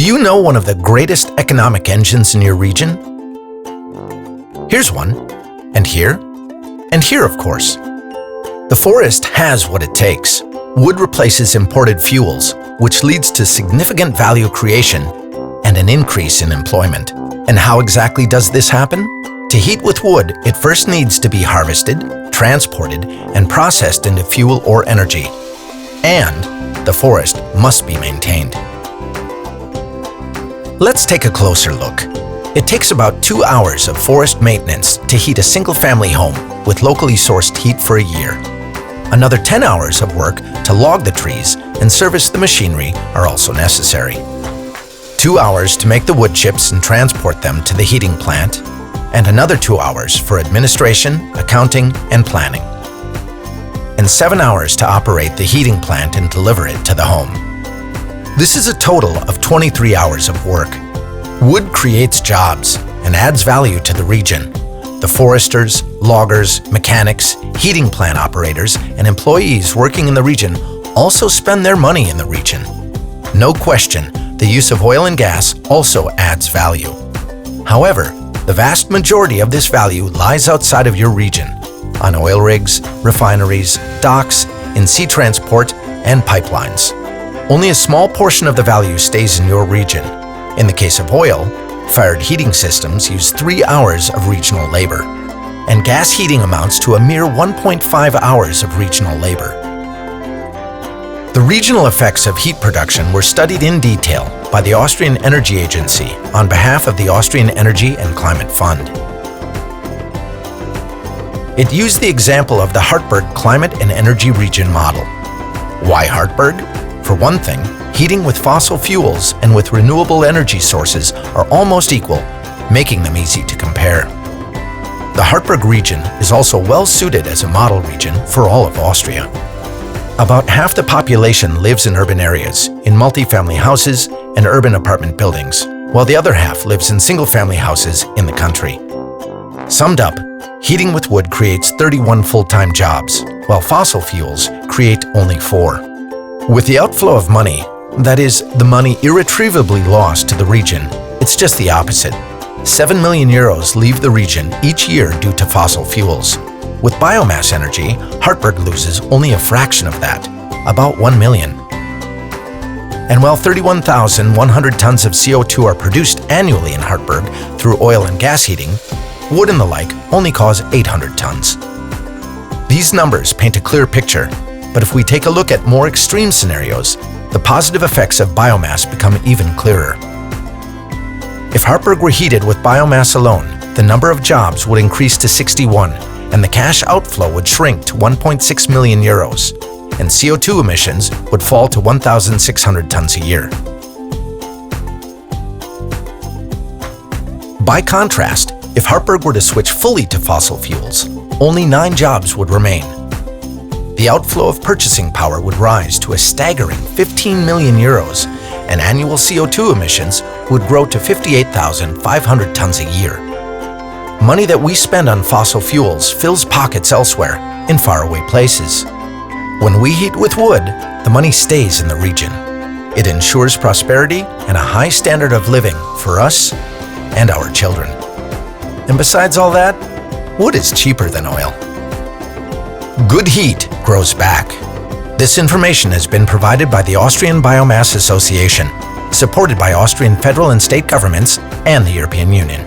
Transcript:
Do you know one of the greatest economic engines in your region? Here's one, and here, of course. The forest has what it takes. Wood replaces imported fuels, which leads to significant value creation and an increase in employment. And how exactly does this happen? To heat with wood, it first needs to be harvested, transported, and processed into fuel or energy. And the forest must be maintained. Let's take a closer look. It takes about 2 hours of forest maintenance to heat a single-family home with locally sourced heat for a year. Another 10 hours of work to log the trees and service the machinery are also necessary. 2 hours to make the wood chips and transport them to the heating plant, and another 2 hours for administration, accounting, and planning. And 7 hours to operate the heating plant and deliver it to the home. This is a total of 23 hours of work. Wood creates jobs and adds value to the region. The foresters, loggers, mechanics, heating plant operators, and employees working in the region also spend their money in the region. No question, the use of oil and gas also adds value. However, the vast majority of this value lies outside of your region, on oil rigs, refineries, docks, in sea transport, and pipelines. Only a small portion of the value stays in your region. In the case of oil-fired heating systems use 3 hours of regional labor, and gas heating amounts to a mere 1.5 hours of regional labor. The regional effects of heat production were studied in detail by the Austrian Energy Agency on behalf of the Austrian Energy and Climate Fund. It used the example of the Hartberg Climate and Energy Region model. Why Hartberg? For one thing, heating with fossil fuels and with renewable energy sources are almost equal, making them easy to compare. The Hartberg region is also well suited as a model region for all of Austria. About half the population lives in urban areas, in multi-family houses and urban apartment buildings, while the other half lives in single-family houses in the country. Summed up, heating with wood creates 31 full-time jobs, while fossil fuels create only 4. With the outflow of money, that is, the money irretrievably lost to the region, it's just the opposite. 7 million euros leave the region each year due to fossil fuels. With biomass energy, Hartberg loses only a fraction of that, about 1 million. And while 31,100 tons of CO2 are produced annually in Hartberg through oil and gas heating, wood and the like only cause 800 tons. These numbers paint a clear picture. But if we take a look at more extreme scenarios, the positive effects of biomass become even clearer. If Hartberg were heated with biomass alone, the number of jobs would increase to 61, and the cash outflow would shrink to 1.6 million euros, and CO2 emissions would fall to 1,600 tons a year. By contrast, if Hartberg were to switch fully to fossil fuels, only 9 jobs would remain. The outflow of purchasing power would rise to a staggering 15 million euros, and annual CO2 emissions would grow to 58,500 tons a year. Money that we spend on fossil fuels fills pockets elsewhere, in faraway places. When we heat with wood, the money stays in the region. It ensures prosperity and a high standard of living for us and our children. And besides all that, wood is cheaper than oil. Good heat grows back. This information has been provided by the Austrian Biomass Association, supported by Austrian federal and state governments and the European Union.